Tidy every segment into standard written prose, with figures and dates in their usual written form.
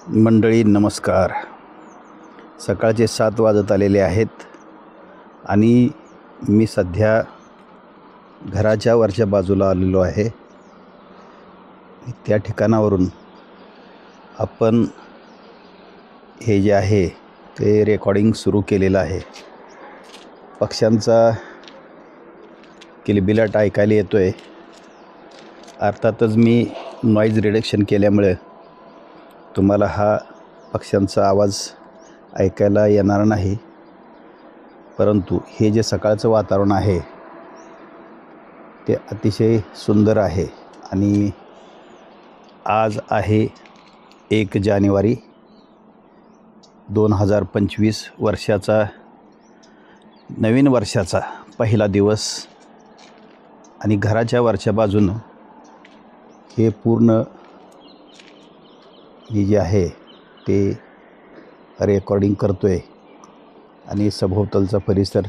मंडळी नमस्कार. सकाळचे 7 वाजत आलेले आहेत आणि मी सध्या घराच्या वरच्या बाजूला आलेलो आहे. त्या ठिकाणावरून आपण हे जे आहे ते रेकॉर्डिंग सुरू केलेलं आहे. पक्ष्यांचा किलबिलाट ऐकायला येतो आहे. अर्थातच मी नॉईज रिडक्शन केल्यामुळे तुम्हाला हा पक्ष्यांचा आवाज ऐकायला येणार नाही, परंतु हे जे सकाळचं वातावरण आहे ते अतिशय सुंदर आहे. आणि आज आहे 1 जानेवारी 2025 वर्षाचा, नवीन वर्षाचा पहिला दिवस. आणि घराच्या वरच्या बाजूनं हे पूर्ण हे जे आहे ते रेकॉर्डिंग करतो आहे आणि सभोवतालचा परिसर.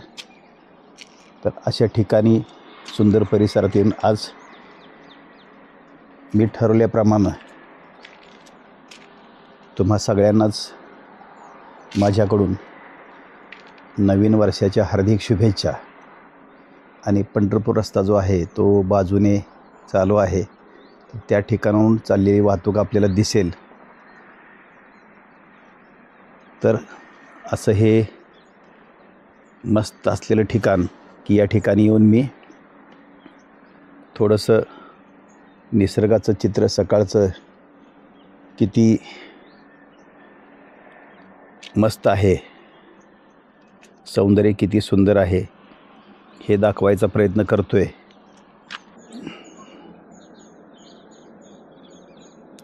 तर अशा ठिकाणी सुंदर परिसरात येऊन आज मी ठरवल्याप्रमाणे तुम्हा सगळ्यांनाच माझ्याकडून नवीन वर्षाच्या हार्दिक शुभेच्छा. आणि पंढरपूर रस्ता जो आहे तो बाजूने चालू आहे, त्या ठिकाणाहून चाललेली वाहतूक आपल्याला दिसेल. तर असं हे मस्त असलेलं ठिकाण की या ठिकाणी येऊन मी थोडंसं निसर्गाचं चित्र, सकाळचं किती मस्त आहे, सौंदर्य किती सुंदर आहे हे दाखवायचा प्रयत्न करतो आहे.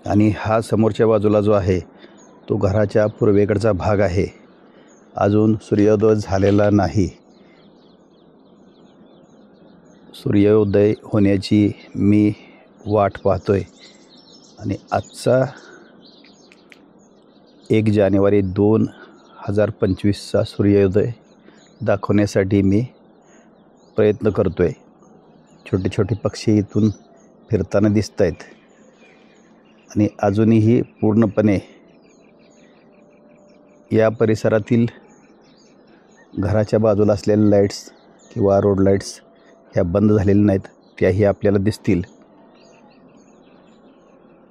आणि हा समोरच्या बाजूला जो आहे तो घराच्या पूर्वेकडचा भाग आहे. अजून सूर्योदय झालेला नाही. सूर्योदय होण्याची मी वाट पाहतोय. आणि आजचा 1 जानेवारी 2025चा सूर्योदय दाखवण्यासाठी मी प्रयत्न करतोय. छोटे छोटे पक्षी इथून फिरताना दिसत आहेत. आणि अजूनही पूर्णपणे या परिसरातील घराच्या बाजूला असलेल्या लाईट्स किंवा रोड लाईट्स ह्या बंद झालेल्या नाहीत, त्याही आपल्याला दिसतील.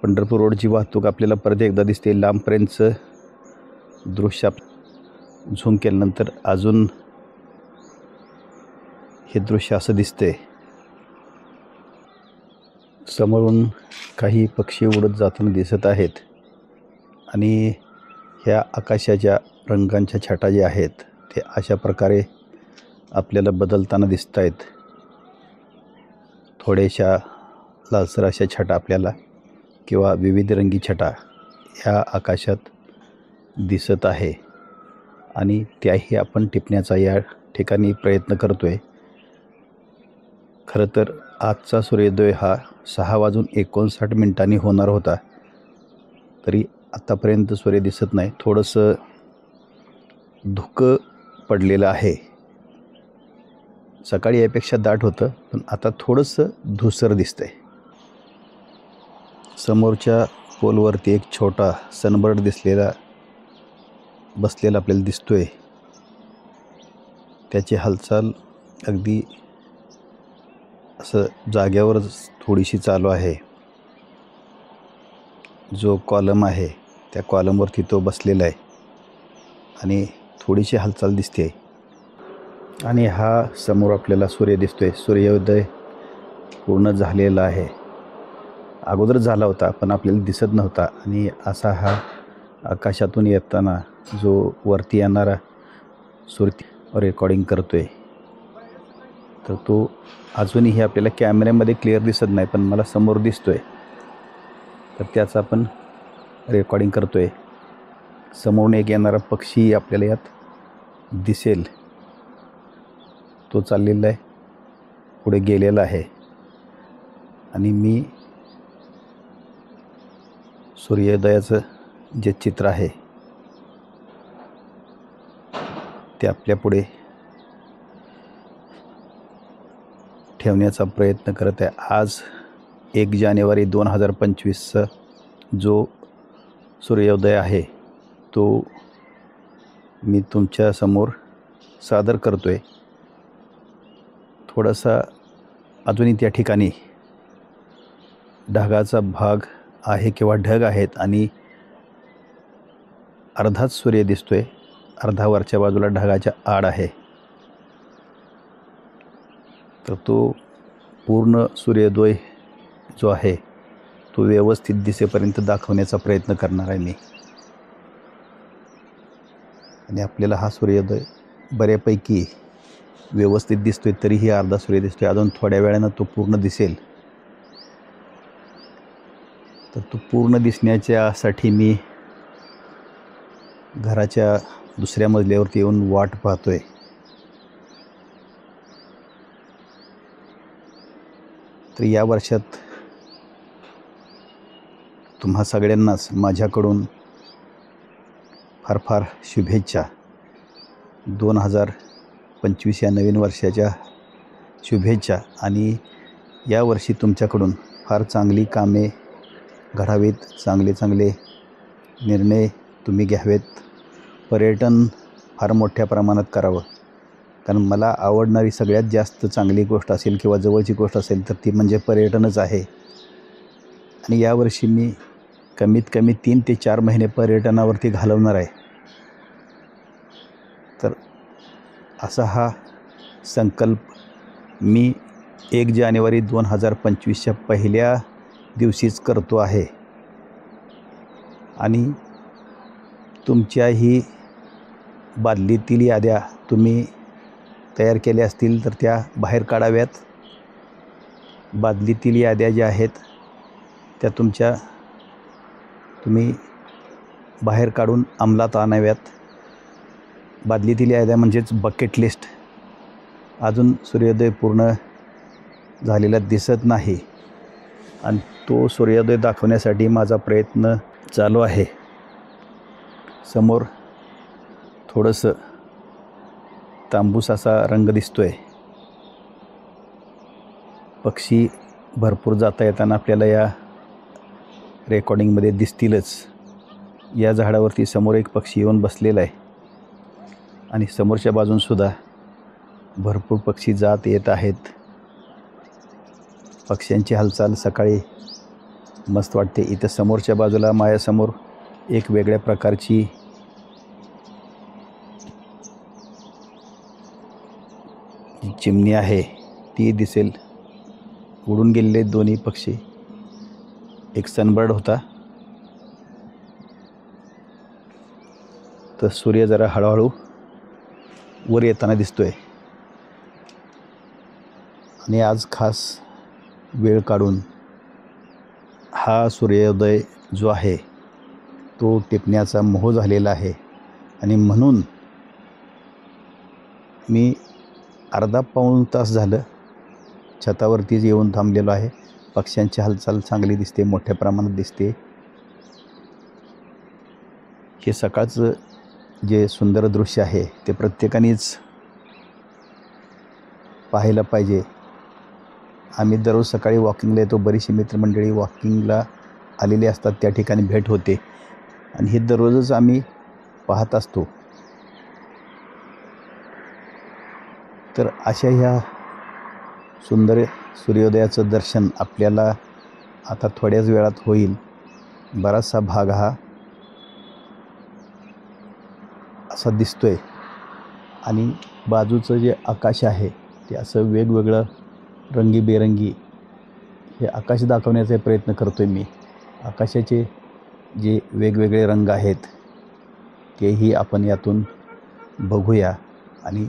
पंढरपूर रोडची वाहतूक आपल्याला परत एकदा दिसते. लांबपर्यंतचं दृश्य झूम केल्यानंतर अजून हे दृश्य असं दिसते. समोरून काही पक्षी उडत जाताना दिसत आहेत. आणि ह्या आकाशाच्या रंगांच्या छटा ज्या आहेत ते अशा प्रकारे आपल्याला बदलताना दिसत आहेत. थोड्याशा लालसर अशा छटा आपल्याला किंवा विविधरंगी छटा ह्या आकाशात दिसत आहे. आणि त्याही आपण टिपण्याचा या ठिकाणी प्रयत्न करतो आहे. खरं तर आजचा सूर्योदय हा 6:59 होणार होता, तरी आत्तापर्यंत सूर्य दिसत नाही. थोडंसं धुकं पडलेलं आहे. सकाळी यापेक्षा दाट होतं, पण आता थोडंसं धुसर दिसतंय. समोरच्या पोलवरती एक छोटा सनबर्ड बसलेला आपल्याला दिसतोय. त्याची हालचाल अगदी असं जाग्यावरच थोडीशी चालू आहे. जो कॉलम आहे त्या कॉलमवरती तो बसलेला आहे आणि थोडीशी हालचाल दिसते. आणि हा समोर आपल्याला सूर्य दिसतोय. सूर्योदय पूर्ण झालेला आहे. अगोदर झाला होता पण आपल्याला दिसत नव्हता. आणि असा हा आकाशातून येताना जो वरती येणारा सूर्य रेकॉर्डिंग करतोय, तर तो अजूनही आपल्याला कॅमेऱ्यामध्ये क्लिअर दिसत नाही, पण मला समोर दिसतोय. तर त्याचं आपण रेकॉर्डिंग करतोय. समोरून एक येणारा पक्षी आपल्याला यात दिसेल. तो चाललेला आहे, पुढे गेलेला आहे. आणि मी सूर्योदयाचं जे चित्र आहे ते आपल्यापुढे ठेवण्याचा प्रयत्न करत आहे. आज 1 जानेवारी 2025चा जो सूर्योदय आहे तो मी तुमच्यासमोर सादर करतो आहे. थोडासा अजूनही त्या ठिकाणी ढगाचा भाग आहे किंवा ढग आहेत आणि अर्धाच सूर्य दिसतो आहे, अर्धा वरच्या बाजूला ढगाच्या आड आहे. तर तो पूर्ण सूर्योदय जो आहे तो व्यवस्थित दिसेपर्यंत दाखवण्याचा प्रयत्न करणार आहे मी. आणि आपल्याला हा सूर्योदय बऱ्यापैकी व्यवस्थित दिसतोय, तरीही अर्धा सूर्य दिसतोय. अजून थोड्या वेळानं तो पूर्ण दिसेल. तर तो पूर्ण दिसण्याच्यासाठी मी घराच्या दुसऱ्या मजल्यावरती येऊन वाट पाहतोय. तर या वर्षात तुम्हा सगळ्यांनाच माझ्याकडून फार फार शुभेच्छा. 2025 या नवीन वर्षाच्या शुभेच्छा. आणि यावर्षी तुमच्याकडून फार चांगली कामे घडावीत, चांगले चांगले निर्णय तुम्ही घ्यावेत. पर्यटन फार मोठ्या प्रमाणात करावं, कारण मला आवडणारी सगळ्यात जास्त चांगली गोष्ट असेल किंवा जवळची गोष्ट असेल तर ती म्हणजे पर्यटनच आहे. आणि यावर्षी मी कमीत कमी 3 ते 4 महिने पर्यटनावरती घालवणार आहे. तर असा हा संकल्प मी 1 जानेवारी 2025च्या पहिल्या दिवशीच करतो आहे. आणि तुमच्याही बादलीतील याद्या तुम्ही तयार केल्या असतील तर त्या बाहेर काढाव्यात. बादलीतील याद्या ज्या आहेत त्या तुम्ही बाहेर काढून अंमलात आणाव्यात. बादलीतील याद्या म्हणजेच बकेट लिस्ट. अजून सूर्योदय पूर्ण झालेला दिसत नाही आणि तो सूर्योदय दाखवण्यासाठी माझा प्रयत्न चालू आहे. समोर थोडंसं तांबूस असा रंग दिसतोय. पक्षी भरपूर जाता येताना आपल्याला या रेकॉर्डिंगमध्ये दिसतीलच. या झाडावरती समोर एक पक्षी येऊन बसलेला आहे आणि समोरच्या बाजूनसुद्धा भरपूर पक्षी जात येत आहेत. पक्ष्यांची हालचाल सकाळी मस्त वाटते. इथं समोरच्या बाजूला माझ्यासमोर एक वेगळ्या प्रकारची चिमणी आहे ती दिसेल. उडून गेलेले दोन्ही पक्षी. एक सनबर्ड होता. तर सूर्य जरा हळूहळू वर येताना दिसतोय. आणि आज खास वेळ काढून हा सूर्योदय जो आहे तो टिपण्याचा मोह झालेला आहे. आणि म्हणून मी अर्धा पाऊण तास झालं छतावरतीच येऊन थांबलेलो आहे. पक्ष्यांची हालचाल चांगली दिसते, मोठ्या प्रमाणात दिसते. हे सकाळचं जे सुंदर दृश्य आहे ते प्रत्येकानेच पाहायला पाहिजे. आम्ही दररोज सकाळी वॉकिंगला येतो. बरीचशी मित्रमंडळी वॉकिंगला आलेली असतात, त्या ठिकाणी भेट होते आणि हे दररोजच आम्ही पाहत असतो. तर अशा ह्या सुंदर सूर्योदयाचं दर्शन आपल्याला आता थोड्याच वेळात होईल. बराचसा भाग हा असा दिसतोय आणि बाजूचं जे आकाश आहे ते असं वेगवेगळं रंगीबेरंगी हे आकाश दाखवण्याचा प्रयत्न करतोय मी. आकाशाचे जे वेगवेगळे रंग आहेत तेही आपण यातून बघूया आणि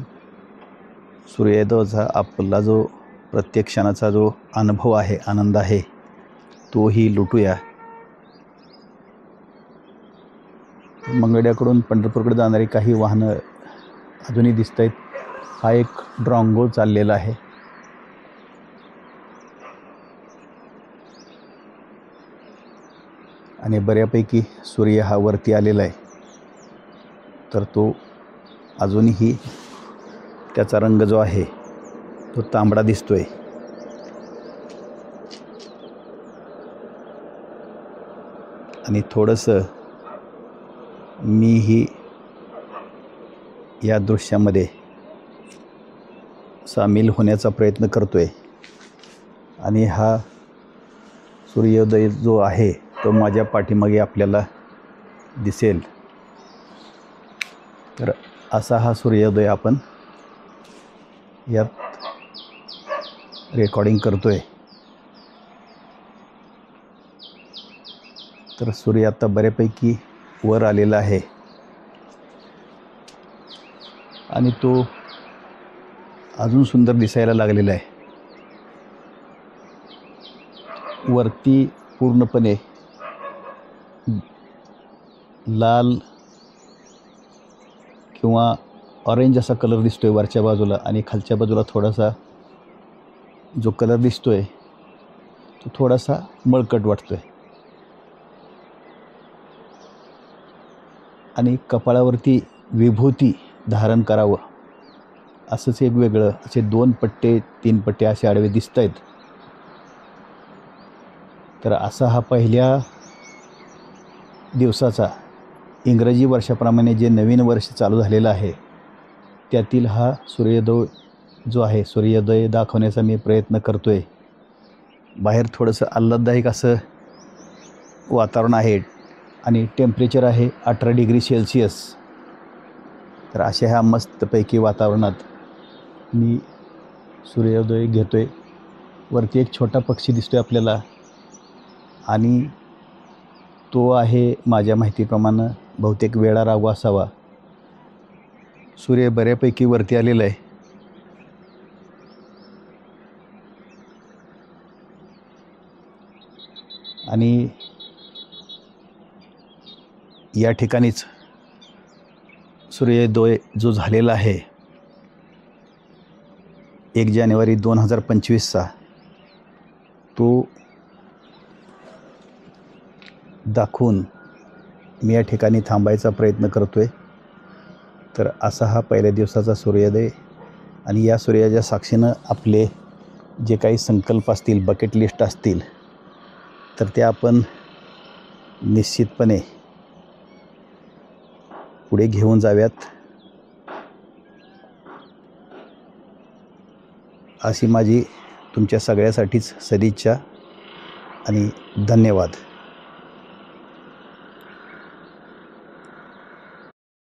सूर्योदयाचा आपला जो प्रत्येक क्षणाचा जो अनुभव आहे, आनंद आहे, तोही लुटूया. मंगळवेढ्याकडून पंढरपूरकडे जाणारी काही वाहनं अजूनही दिसत आहेत. हा एक ड्रॉंगो चाललेला आहे. आणि बऱ्यापैकी सूर्य हा वरती आलेला आहे. तर तो अजूनही त्याचा रंग जो आहे तो तांबडा दिसतोय. आणि थोडंसं मीही या दृश्यामध्ये सामील होण्याचा प्रयत्न करतो आहे आणि हा सूर्योदय जो आहे तो माझ्या पाठीमागे आपल्याला दिसेल. तर असा हा सूर्योदय आपण यात रेकॉर्डिंग करतो आहे. तर सूर्य आता बऱ्यापैकी वर आलेला आहे आणि तो अजून सुंदर दिसायला लागलेला आहे. वरती पूर्णपणे लाल किंवा ऑरेंज असा कलर दिसतोय वरच्या बाजूला आणि खालच्या बाजूला थोडासा जो कलर दिसतोय तो थोडासा मळकट वाटतोय आणि कपाळावरती विभूती धारण करावं असंच एक वेगळं असे 2 पट्टे 3 पट्टे असे आडवे दिसत आहेत. तर असा हा पहिल्या दिवसाचा इंग्रजी वर्षाप्रमाणे जे नवीन वर्ष चालू झालेलं आहे त्यातील हा सूर्योदय जो आहे सूर्योदय दाखवण्याचा मी प्रयत्न करतो आहे. बाहेर थोडंसं आल्हाददायक असं वातावरण आहे आणि टेम्परेचर आहे 18 डिग्री सेल्सिअस. तर अशा ह्या मस्तपैकी वातावरणात मी सूर्योदय घेतो आहे. वरती एक छोटा पक्षी दिसतो आहे आपल्याला आणि तो आहे माझ्या माहितीप्रमाणे बहुतेक वेळा राघू असावा. सूर्य बऱ्यापैकी वरती आलेला आहे आणि या ठिकाणीच सूर्योदय जो झालेला आहे 1 जानेवारी 2025चा तो दाखवून मी या ठिकाणी थांबायचा प्रयत्न करतो आहे. तर असा हा पहिल्या दिवसाचा सूर्योदय आणि या सूर्याच्या साक्षीनं आपले जे काही संकल्प असतील बकेट लिस्ट असतील तर ते आपण निश्चितपणे पुढे घेऊन जाव्यात अशी माझी तुमच्या सगळ्यासाठीच सदिच्छा आणि धन्यवाद.